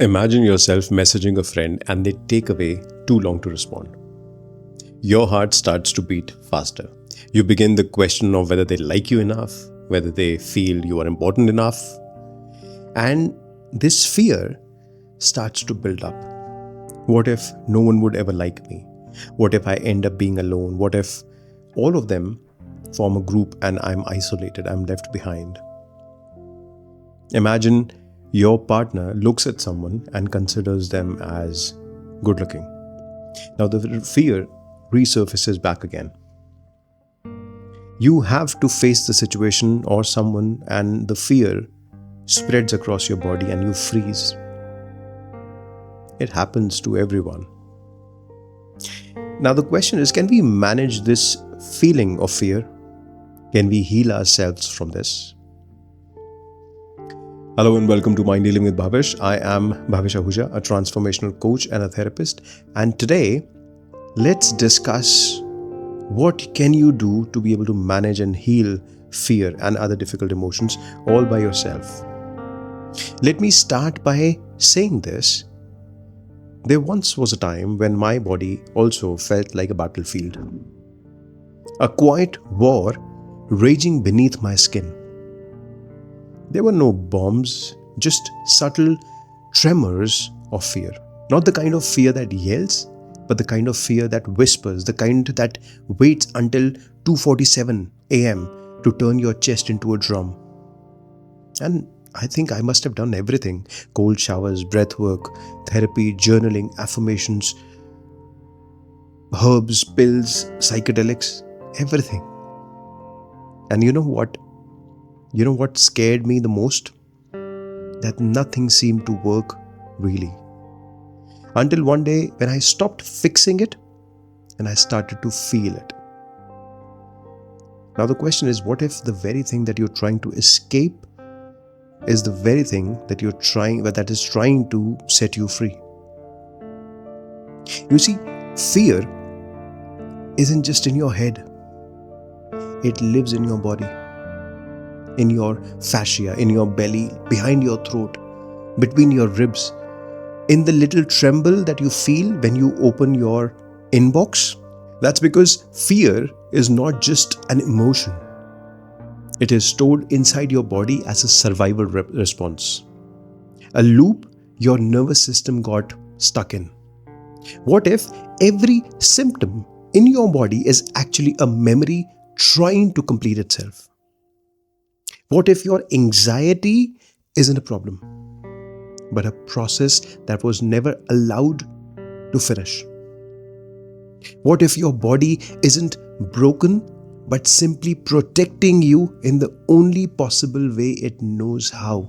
Imagine yourself messaging a friend and they take away too long to respond. Your heart starts to beat faster. You begin the question of whether they like you enough, whether they feel you are important enough. And this fear starts to build up. What if no one would ever like me? What if I end up being alone? What if all of them form a group and I'm isolated, I'm left behind? Imagine your partner looks at someone and considers them as good looking. Now the fear resurfaces back again. You have to face the situation or someone, and the fear spreads across your body and you freeze. It happens to everyone. Now the question is, can we manage this feeling of fear? Can we heal ourselves from this? Hello and welcome to Mind Dealing with Bhavish. I am Bhavish Ahuja, a transformational coach and a therapist. And today, let's discuss what can you do to be able to manage and heal fear and other difficult emotions all by yourself. Let me start by saying this. There once was a time when my body also felt like a battlefield. A quiet war raging beneath my skin. There were no bombs, just subtle tremors of fear. Not the kind of fear that yells, but the kind of fear that whispers, the kind that waits until 2:47 a.m. to turn your chest into a drum. And I think I must have done everything. Cold showers, breath work, therapy, journaling, affirmations, herbs, pills, psychedelics, everything. And you know what? You know what scared me the most? That nothing seemed to work really. Until one day when I stopped fixing it and I started to feel it. Now the question is, what if the very thing that you're trying to escape is the very thing that that is trying to set you free? You see, fear isn't just in your head. It lives in your body, in your fascia, in your belly, behind your throat, between your ribs, in the little tremble that you feel when you open your inbox. That's because fear is not just an emotion. It is stored inside your body as a survival response. A loop your nervous system got stuck in. What if every symptom in your body is actually a memory trying to complete itself? What if your anxiety isn't a problem, but a process that was never allowed to finish? What if your body isn't broken, but simply protecting you in the only possible way it knows how?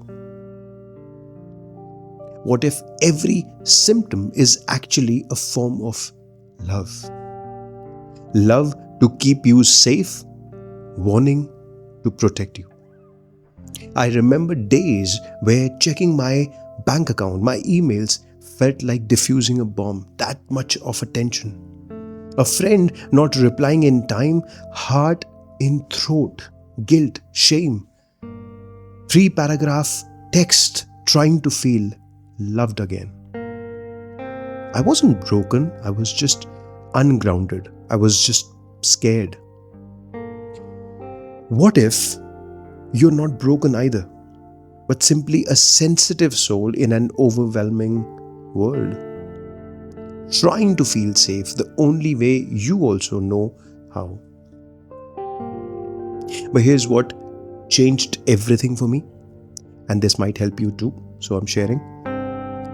What if every symptom is actually a form of love? Love to keep you safe, warning to protect you. I remember days where checking my bank account, my emails, felt like diffusing a bomb, that much of attention. A friend not replying in time, heart in throat, guilt, shame. 3-paragraph text trying to feel loved again. I wasn't broken, I was just ungrounded. I was just scared. What if you're not broken either, but simply a sensitive soul in an overwhelming world, trying to feel safe the only way you also know how? But here's what changed everything for me, and this might help you too, so I'm sharing.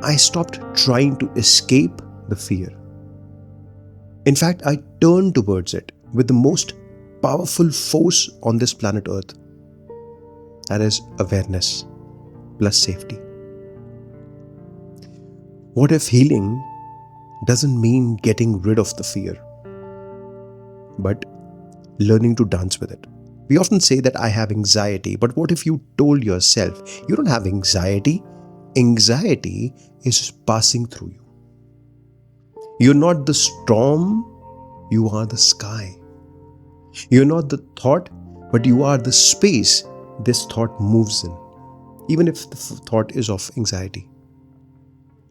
I stopped trying to escape the fear. In fact, I turned towards it with the most powerful force on this planet Earth. That is awareness plus safety. What if healing doesn't mean getting rid of the fear, but learning to dance with it? We often say that I have anxiety, but what if you told yourself you don't have anxiety? Anxiety is passing through you. You're not the storm, you are the sky. You're not the thought, but you are the space this thought moves in, even if the thought is of anxiety.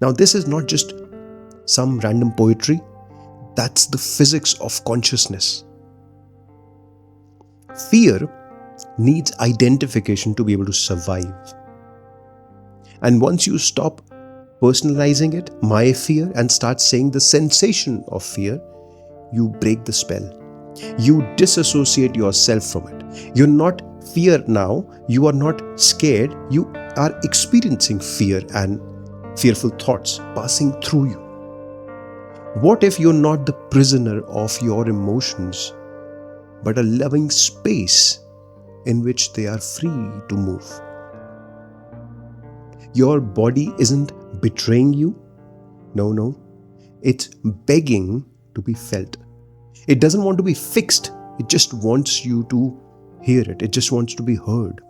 Now, this is not just some random poetry. That's the physics of consciousness. Fear needs identification to be able to survive. And once you stop personalizing it, my fear, and start saying the sensation of fear, you break the spell. You disassociate yourself from it. You're not fear now. You are not scared. You are experiencing fear and fearful thoughts passing through you. What if you're not the prisoner of your emotions, but a loving space in which they are free to move? Your body isn't betraying you. No. It's begging to be felt. It doesn't want to be fixed. It just wants you to hear it. It just wants to be heard.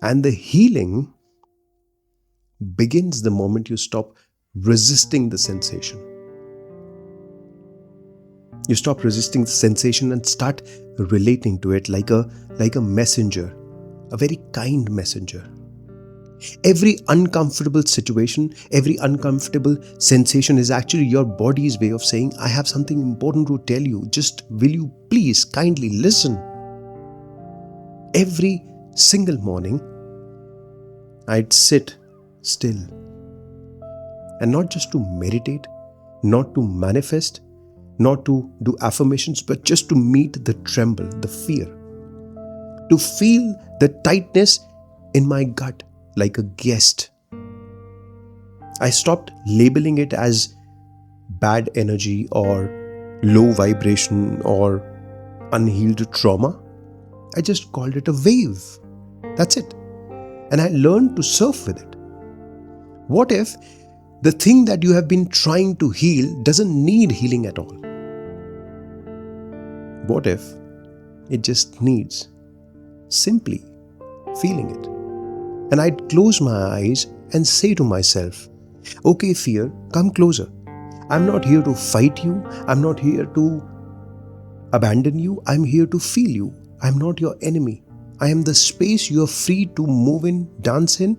And the healing begins the moment you stop resisting the sensation. You stop resisting the sensation and start relating to it like a messenger, a very kind messenger. Every uncomfortable situation, every uncomfortable sensation is actually your body's way of saying, I have something important to tell you. Just will you please kindly listen? Every single morning, I'd sit still. And not just to meditate, not to manifest, not to do affirmations, but just to meet the tremble, the fear. To feel the tightness in my gut like a guest. I stopped labeling it as bad energy or low vibration or unhealed trauma. I just called it a wave. That's it. And I learned to surf with it. What if the thing that you have been trying to heal doesn't need healing at all? What if it just needs simply feeling it? And I'd close my eyes and say to myself, okay, fear, come closer. I'm not here to fight you. I'm not here to abandon you. I'm here to feel you. I'm not your enemy. I am the space you are free to move in, dance in,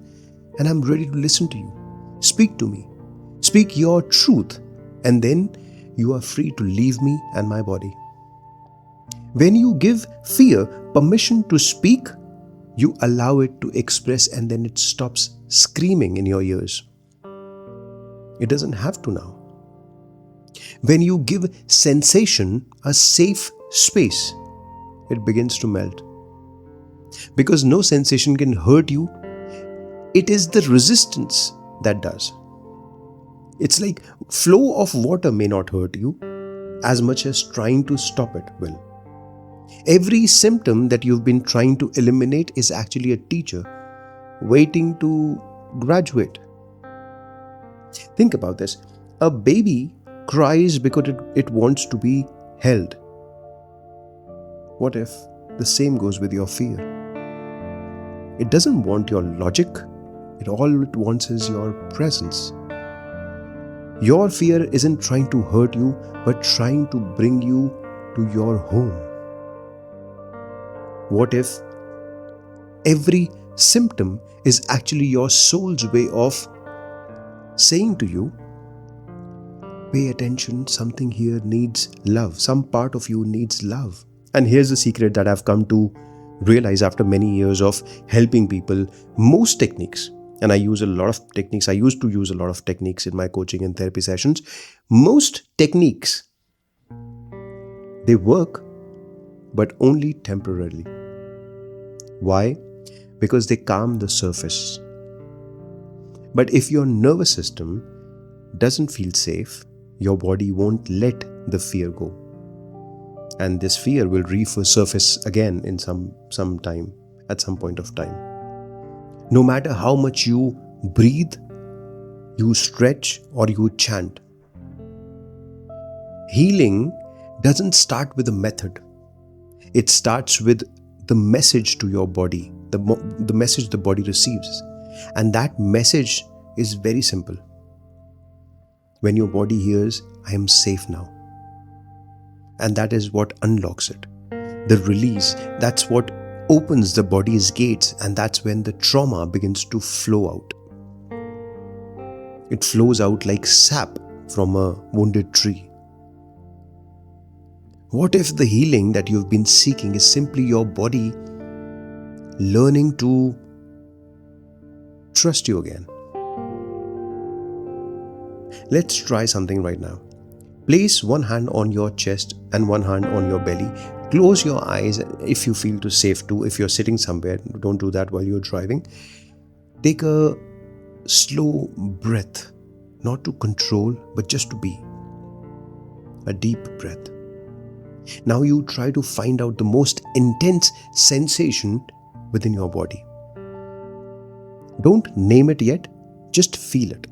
and I'm ready to listen to you. Speak to me. Speak your truth. And then you are free to leave me and my body. When you give fear permission to speak, you allow it to express, and then it stops screaming in your ears. It doesn't have to now. When you give sensation a safe space, it begins to melt. Because no sensation can hurt you, it is the resistance that does. It's like flow of water may not hurt you as much as trying to stop it will. Every symptom that you've been trying to eliminate is actually a teacher waiting to graduate. Think about this. A baby cries because it wants to be held. What if the same goes with your fear? It doesn't want your logic. All it wants is your presence. Your fear isn't trying to hurt you, but trying to bring you to your home. What if every symptom is actually your soul's way of saying to you, pay attention, something here needs love. Some part of you needs love. And here's the secret that I've come to realize after many years of helping people. Most techniques, and I use a lot of techniques, I used to use a lot of techniques in my coaching and therapy sessions. Most techniques, they work, but only temporarily. Why? Because they calm the surface. But if your nervous system doesn't feel safe, your body won't let the fear go. And this fear will resurface again in some time, at some point of time. No matter how much you breathe, you stretch, or you chant. Healing doesn't start with a method. It starts with the message to your body, the message the body receives. And that message is very simple. When your body hears, I am safe now. And that is what unlocks it. The release, that's what opens the body's gates, and that's when the trauma begins to flow out. It flows out like sap from a wounded tree. What if the healing that you've been seeking is simply your body learning to trust you again? Let's try something right now. Place one hand on your chest and one hand on your belly. Close your eyes if you feel too safe to. If you're sitting somewhere, don't do that while you're driving. Take a slow breath, not to control, but just to be. A deep breath. Now you try to find out the most intense sensation within your body. Don't name it yet, just feel it.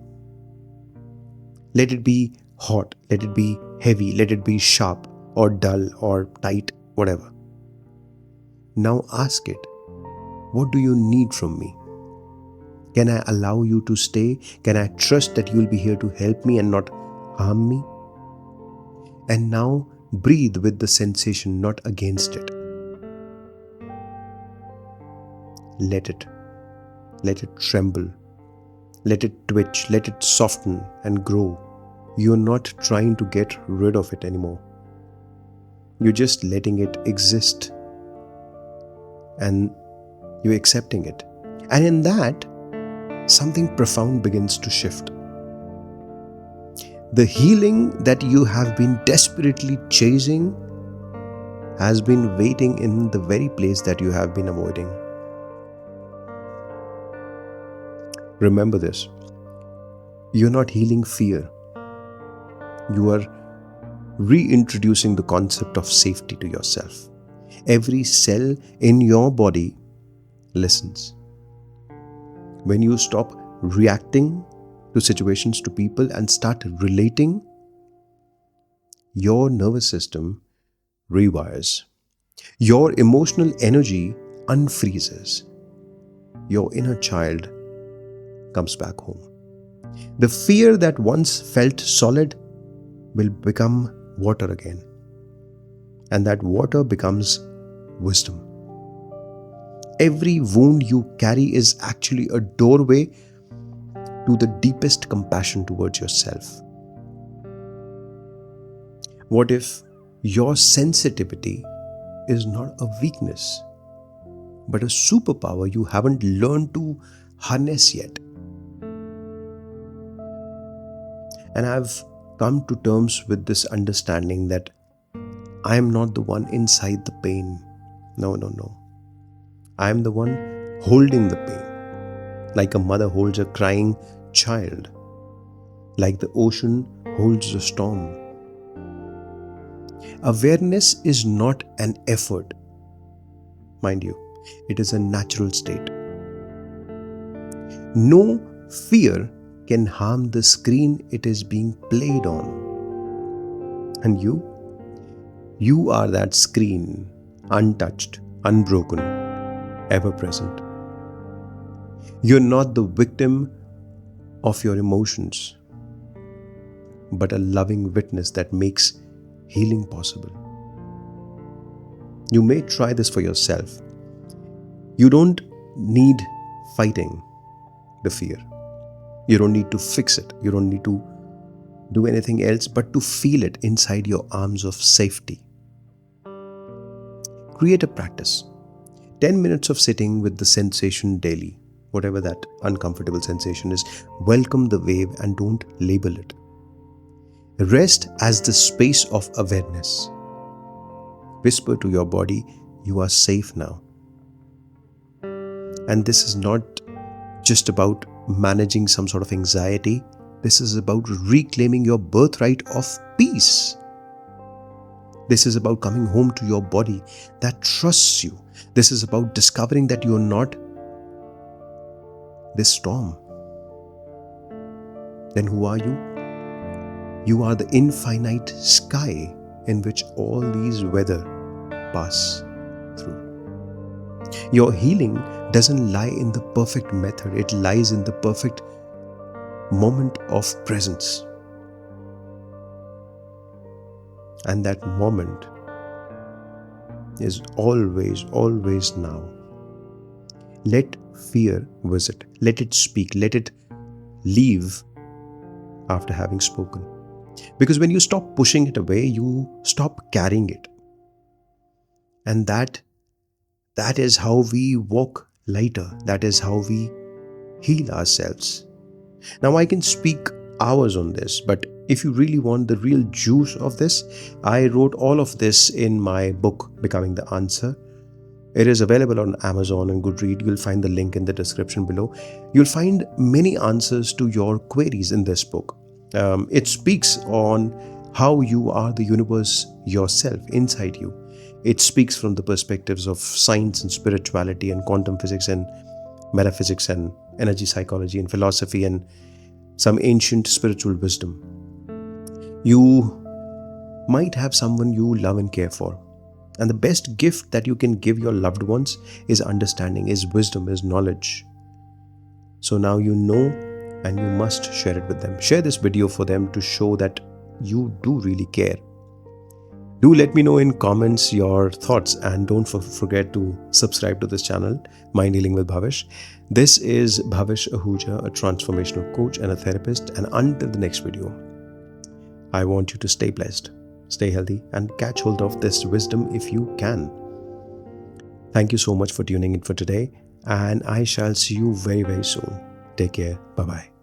Let it be hot, let it be heavy, let it be sharp or dull or tight, whatever. Now ask it, what do you need from me? Can I allow you to stay? Can I trust that you will be here to help me and not harm me? And now breathe with the sensation, not against it. Let it tremble. Let it twitch, let it soften and grow. You're not trying to get rid of it anymore. You're just letting it exist. And you're accepting it. And in that, something profound begins to shift. The healing that you have been desperately chasing has been waiting in the very place that you have been avoiding. Remember this. You're not healing fear. You are reintroducing the concept of safety to yourself. Every cell in your body listens. When you stop reacting to situations, to people, and start relating, your nervous system rewires. Your emotional energy unfreezes. Your inner child comes back home. The fear that once felt solid will become water again. And that water becomes wisdom. Every wound you carry is actually a doorway to the deepest compassion towards yourself. What if your sensitivity is not a weakness, but a superpower you haven't learned to harness yet? And I've come to terms with this understanding that I am not the one inside the pain. No. I am the one holding the pain, like a mother holds a crying child, like the ocean holds a storm. Awareness is not an effort, mind you, it is a natural state. No fear can harm the screen it is being played on. And you are that screen, untouched, unbroken, ever present. You're not the victim of your emotions, but a loving witness that makes healing possible. You may try this for yourself. You don't need fighting the fear. You don't need to fix it. You don't need to do anything else but to feel it inside your arms of safety. Create a practice. 10 minutes of sitting with the sensation daily, whatever that uncomfortable sensation is. Welcome the wave and don't label it. Rest as the space of awareness. Whisper to your body, you are safe now. And this is not just about managing some sort of anxiety. This is about reclaiming your birthright of peace. This is about coming home to your body that trusts you. This is about discovering that you are not this storm. Then who are you? You are the infinite sky in which all these weather pass through. Your healing doesn't lie in the perfect method. It lies in the perfect moment of presence. And that moment is always now. Let fear visit. Let it speak. Let it leave after having spoken. Because when you stop pushing it away, you stop carrying it. And that is how we walk lighter. That is how we heal ourselves. Now, I can speak hours on this, but if you really want the real juice of this, I wrote all of this in my book, Becoming the Answer. It is available on Amazon and Goodreads. You'll find the link in the description below. You'll find many answers to your queries in this book. It speaks on how you are the universe yourself inside you. It speaks from the perspectives of science and spirituality and quantum physics and metaphysics and energy psychology and philosophy and some ancient spiritual wisdom. You might have someone you love and care for. And the best gift that you can give your loved ones is understanding, is wisdom, is knowledge. So now you know, and you must share it with them. Share this video for them to show that you do really care. Do let me know in comments your thoughts, and don't forget to subscribe to this channel, Mind Healing with Bhavish. This is Bhavish Ahuja, a transformational coach and a therapist. And until the next video, I want you to stay blessed, stay healthy, and catch hold of this wisdom if you can. Thank you so much for tuning in for today, and I shall see you very, very soon. Take care. Bye-bye.